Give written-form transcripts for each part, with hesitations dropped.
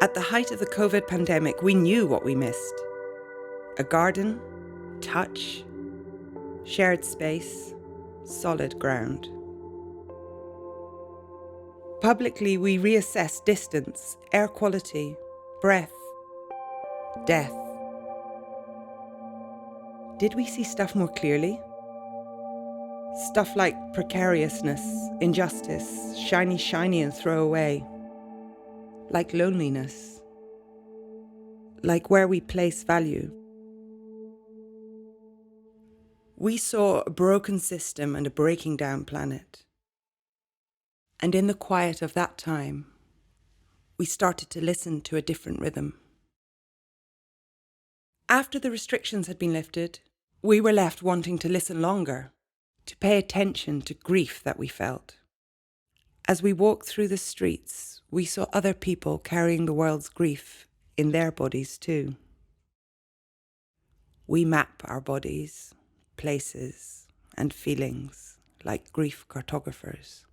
At the height of the COVID pandemic, we knew what we missed. A garden, touch, shared space, solid ground. Publicly, we reassessed distance, air quality, breath, death. Did we see stuff more clearly? Stuff like precariousness, injustice, shiny and throw away. Like loneliness. Like where we place value. We saw a broken system and a breaking down planet. And in the quiet of that time, we started to listen to a different rhythm. After the restrictions had been lifted, we were left wanting to listen longer, to pay attention to grief that we felt. As we walked through the streets, we saw other people carrying the world's grief in their bodies too. We map our bodies, places, and feelings like grief cartographers.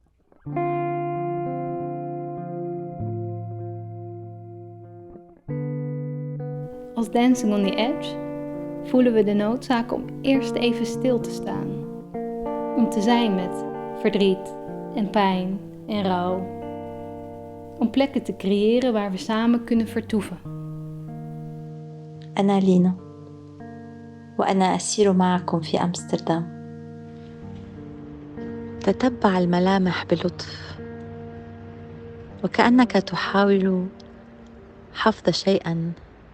Als Dancing on the Edge voelen we de noodzaak om eerst even stil te staan. Om te zijn met verdriet en pijn en rouw. Om plekken te creëren waar we samen kunnen vertoeven. أنا لينا وأنا أسير معكم في أمستردام. تتبع الملامح بلطف وكأنك تحاول حفظ شيئا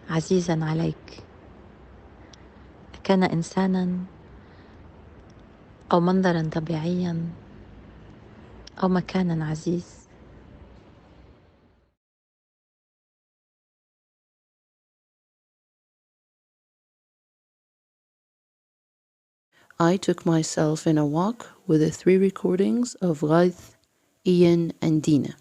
عزيزا عليك. كان إنسانا أو منظرا طبيعيا أو مكانا عزيز. I took myself in a walk with the 3 recordings of Raith, Ian and Dina.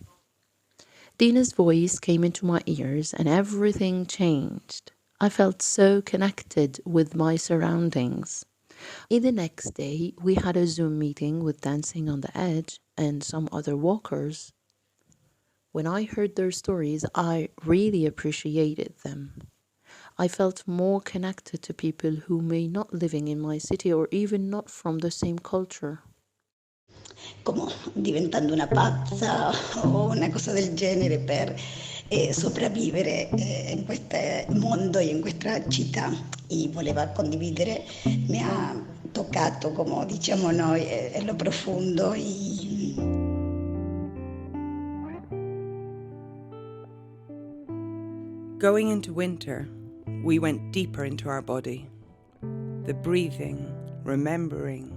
Dina's voice came into my ears and everything changed. I felt so connected with my surroundings. The next day, we had a Zoom meeting with Dancing on the Edge and some other walkers. When I heard their stories, I really appreciated them. I felt more connected to people who may not living in my city or even not from the same culture. Como diventando una pazza o una cosa del genere per sopravvivere in questo mondo e in questa città, e voleva condividere, mi ha toccato, come diciamo noi, en lo profondo. Going into winter, we went deeper into our body. The breathing, remembering,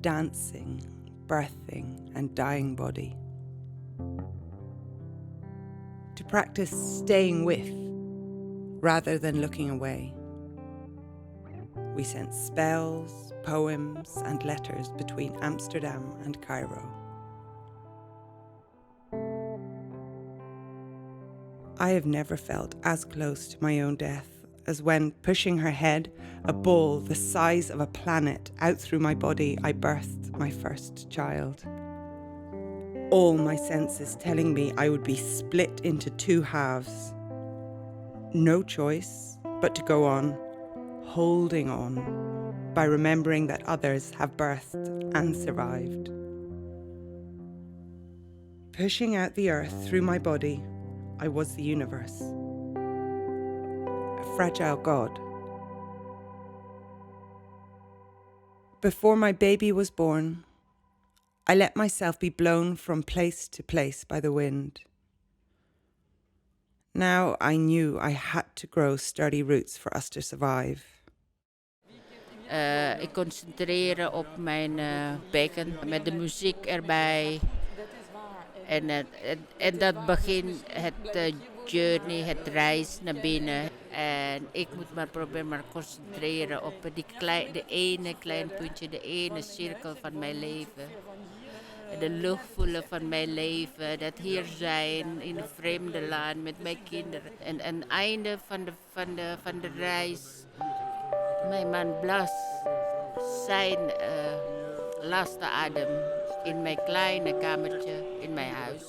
dancing, birthing and dying body. To practice staying with rather than looking away. We sent spells, poems and letters between Amsterdam and Cairo. I have never felt as close to my own death as when, pushing her head, a ball the size of a planet, out through my body, I birthed my first child. All my senses telling me I would be split into 2 halves. No choice but to go on, holding on, by remembering that others have birthed and survived. Pushing out the earth through my body, I was the universe. A fragile god. Before my baby was born, I let myself be blown from place to place by the wind. Now I knew I had to grow sturdy roots for us to survive. Ik concentreren op mijn bekken met de muziek erbij. En dat begint het journey, het reis naar binnen. En ik moet maar proberen maar concentreren op de ene klein puntje, de ene cirkel van mijn leven. De lucht voelen van mijn leven, dat hier zijn in een vreemde land met mijn kinderen. En aan het einde van de reis, mijn man blaas zijn laatste adem in mijn kleine kamertje in mijn huis.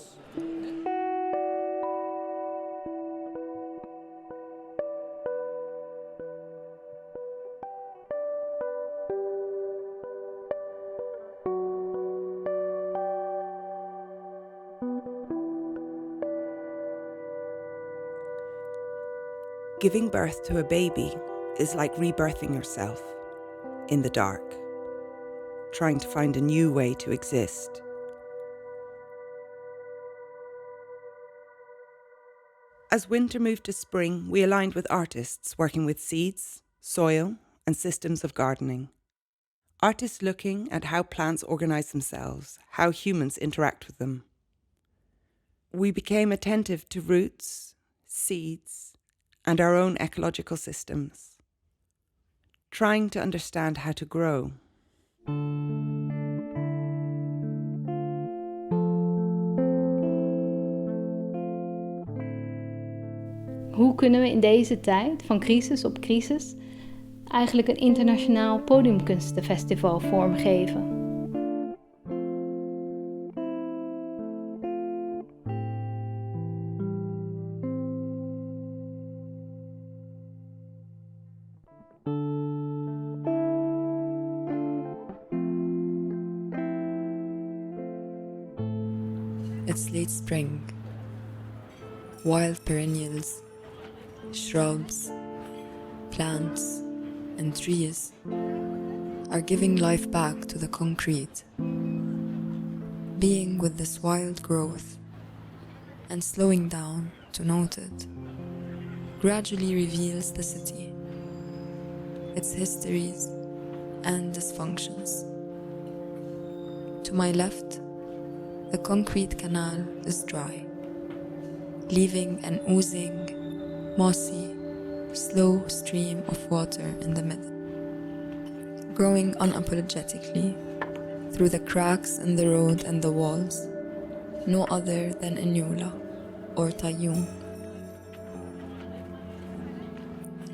Giving birth to a baby is like rebirthing yourself in the dark, trying to find a new way to exist. As winter moved to spring, we aligned with artists working with seeds, soil, and systems of gardening. Artists looking at how plants organize themselves, how humans interact with them. We became attentive to roots, seeds, and our own ecological systems, trying to understand how to grow. Hoe kunnen we in deze tijd van crisis op crisis eigenlijk een internationaal podiumkunstenfestival vormgeven? It's late spring. Wild perennials, shrubs, plants, and trees are giving life back to the concrete. Being with this wild growth and slowing down to note it gradually reveals the city, its histories and dysfunctions. To my left, the concrete canal is dry, leaving an oozing, mossy, slow stream of water in the middle, growing unapologetically through the cracks in the road and the walls, no other than Inula or Tayoum.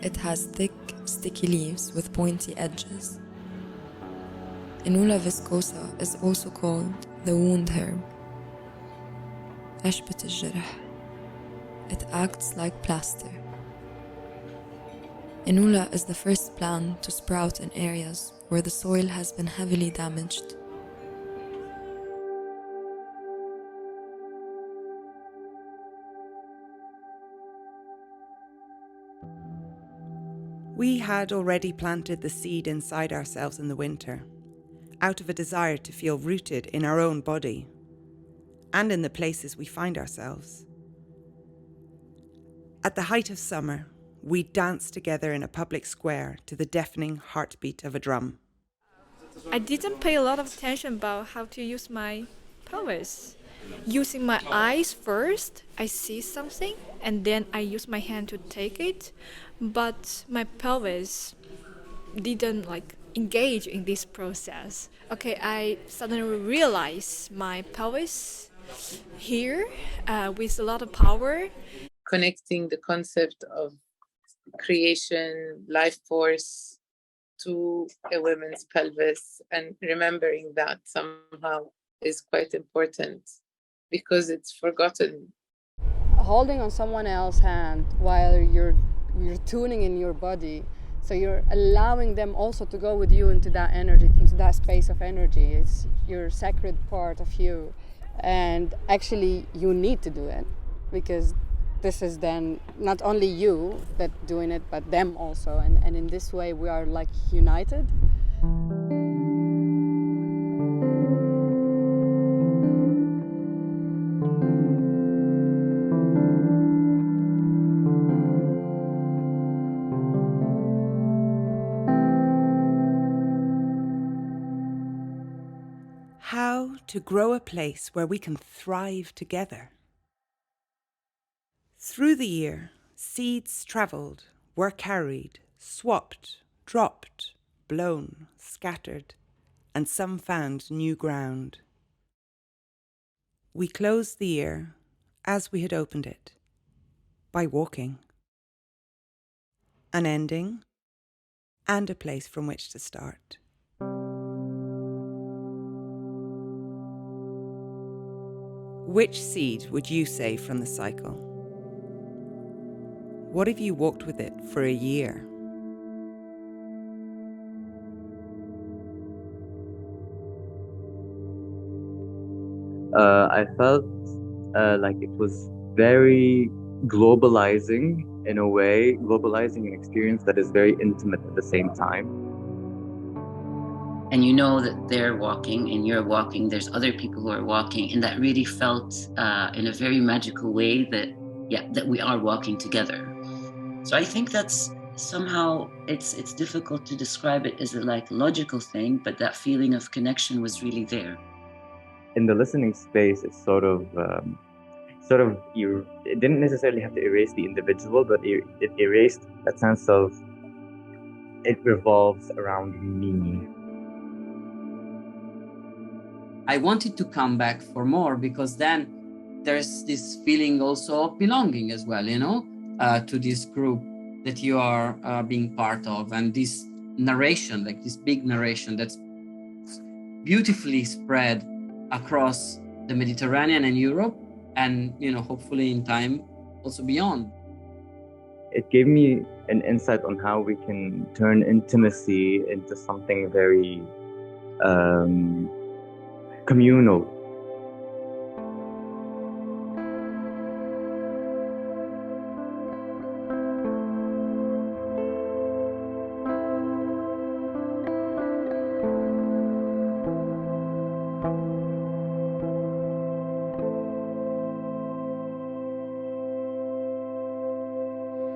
It has thick, sticky leaves with pointy edges. Inula viscosa is also called the wound herb. أشبت الجرح. It acts like plaster. Inula is the first plant to sprout in areas where the soil has been heavily damaged. We had already planted the seed inside ourselves in the winter, out of a desire to feel rooted in our own body and in the places we find ourselves. At the height of summer, we danced together in a public square to the deafening heartbeat of a drum. I didn't pay a lot of attention about how to use my pelvis. Using my eyes first, I see something and then I use my hand to take it, but my pelvis didn't engage in this process. Okay, I suddenly realized my pelvis here with a lot of power. Connecting the concept of creation, life force to a woman's pelvis and remembering that somehow is quite important because it's forgotten. Holding on someone else's hand while you're tuning in your body, so you're allowing them also to go with you into that energy, into that space of energy. It's your sacred part of you, and actually you need to do it because this is then not only you that doing it, but them also, and in this way we are united. How to grow a place where we can thrive together. Through the year, seeds travelled, were carried, swapped, dropped, blown, scattered, and some found new ground. We closed the year as we had opened it, by walking. An ending and a place from which to start. Which seed would you say from the cycle? What if you walked with it for a year? I felt like it was very globalizing in a way, globalizing an experience that is very intimate at the same time. And you know that they're walking and you're walking, there's other people who are walking, and that really felt in a very magical way that we are walking together. So I think that's somehow, it's difficult to describe it as a logical thing, but that feeling of connection was really there. In the listening space, it's sort of it didn't necessarily have to erase the individual, but it erased that sense of it revolves around me. I wanted to come back for more, because then there's this feeling also of belonging as well, to this group that you are being part of, and this narration, like this big narration that's beautifully spread across the Mediterranean and Europe, and hopefully in time also beyond. It gave me an insight on how we can turn intimacy into something very communal.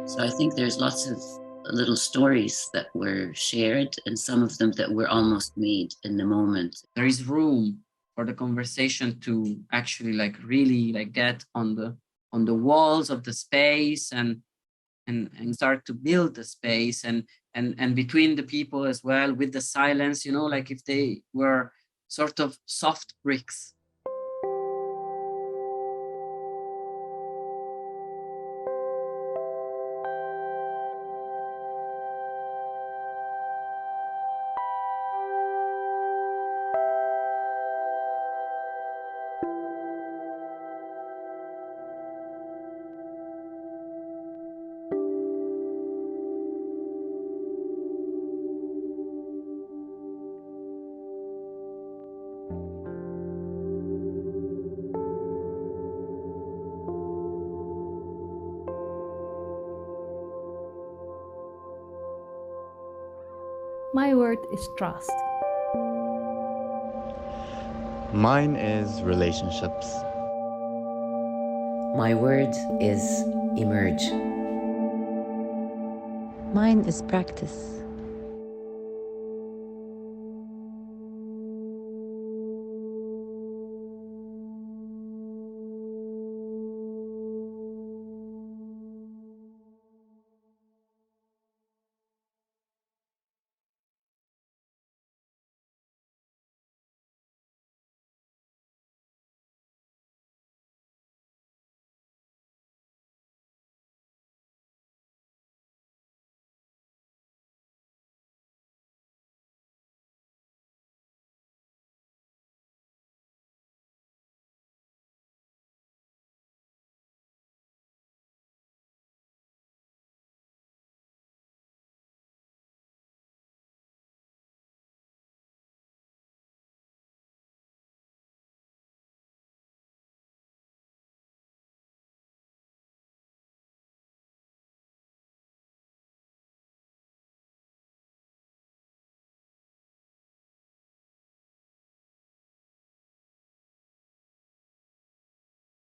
So I think there's lots of little stories that were shared, and some of them that were almost made in the moment. There is room for the conversation to actually really get on the walls of the space and start to build the space and between the people as well, with the silence, if they were sort of soft bricks. My word is trust. Mine is relationships. My word is emerge. Mine is practice.